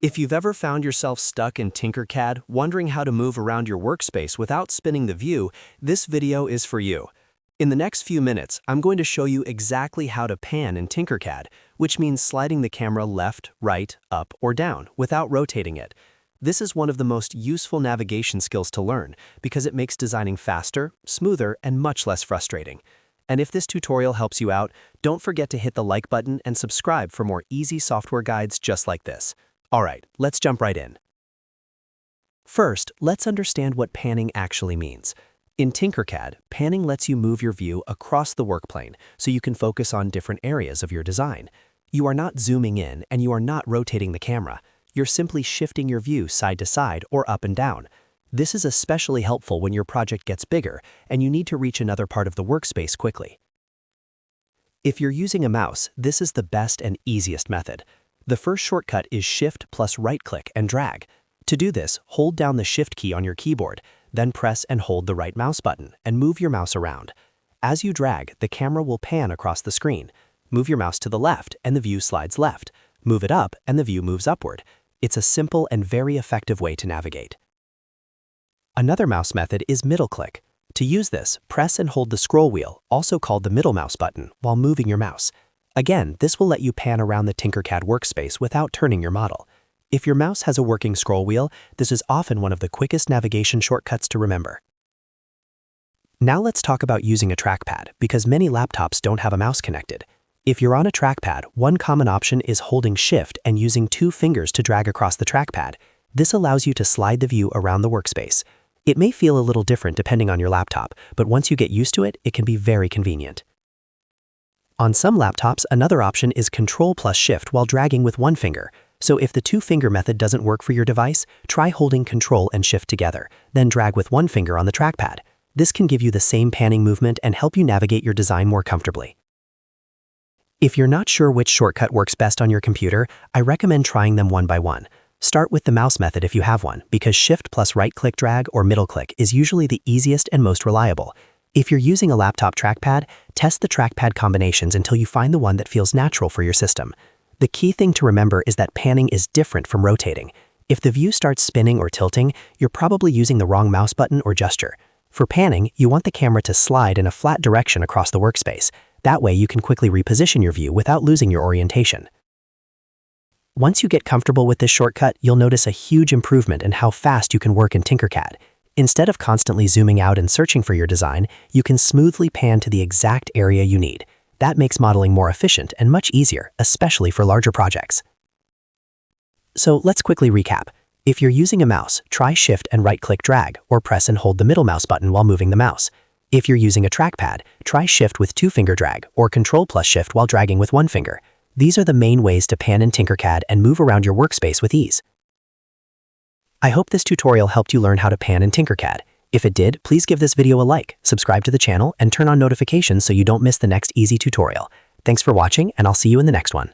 If you've ever found yourself stuck in Tinkercad, wondering how to move around your workspace without spinning the view, this video is for you. In the next few minutes, I'm going to show you exactly how to pan in Tinkercad, which means sliding the camera left, right, up, or down without rotating it. This is one of the most useful navigation skills to learn because it makes designing faster, smoother, and much less frustrating. And if this tutorial helps you out, don't forget to hit the like button and subscribe for more easy software guides just like this. Alright, let's jump right in. First, let's understand what panning actually means. In Tinkercad, panning lets you move your view across the workplane so you can focus on different areas of your design. You are not zooming in and you are not rotating the camera. You're simply shifting your view side to side or up and down. This is especially helpful when your project gets bigger and you need to reach another part of the workspace quickly. If you're using a mouse, this is the best and easiest method. The first shortcut is Shift plus right-click and drag. To do this, hold down the Shift key on your keyboard, then press and hold the right mouse button and move your mouse around. As you drag, the camera will pan across the screen. Move your mouse to the left and the view slides left. Move it up and the view moves upward. It's a simple and very effective way to navigate. Another mouse method is middle-click. To use this, press and hold the scroll wheel, also called the middle mouse button, while moving your mouse. Again, this will let you pan around the Tinkercad workspace without turning your model. If your mouse has a working scroll wheel, this is often one of the quickest navigation shortcuts to remember. Now let's talk about using a trackpad, because many laptops don't have a mouse connected. If you're on a trackpad, one common option is holding Shift and using 2 fingers to drag across the trackpad. This allows you to slide the view around the workspace. It may feel a little different depending on your laptop, but once you get used to it, it can be very convenient. On some laptops, another option is Ctrl plus Shift while dragging with 1 finger. So if the 2-finger method doesn't work for your device, try holding Ctrl and Shift together, then drag with 1 finger on the trackpad. This can give you the same panning movement and help you navigate your design more comfortably. If you're not sure which shortcut works best on your computer, I recommend trying them one by one. Start with the mouse method if you have one, because Shift plus right-click drag or middle-click is usually the easiest and most reliable. If you're using a laptop trackpad, test the trackpad combinations until you find the one that feels natural for your system. The key thing to remember is that panning is different from rotating. If the view starts spinning or tilting, you're probably using the wrong mouse button or gesture. For panning, you want the camera to slide in a flat direction across the workspace. That way you can quickly reposition your view without losing your orientation. Once you get comfortable with this shortcut, you'll notice a huge improvement in how fast you can work in Tinkercad. Instead of constantly zooming out and searching for your design, you can smoothly pan to the exact area you need. That makes modeling more efficient and much easier, especially for larger projects. So let's quickly recap. If you're using a mouse, try Shift and right-click drag, or press and hold the middle mouse button while moving the mouse. If you're using a trackpad, try Shift with 2-finger drag, or Ctrl plus Shift while dragging with 1 finger. These are the main ways to pan in Tinkercad and move around your workspace with ease. I hope this tutorial helped you learn how to pan in Tinkercad. If it did, please give this video a like, subscribe to the channel, and turn on notifications so you don't miss the next easy tutorial. Thanks for watching, and I'll see you in the next one.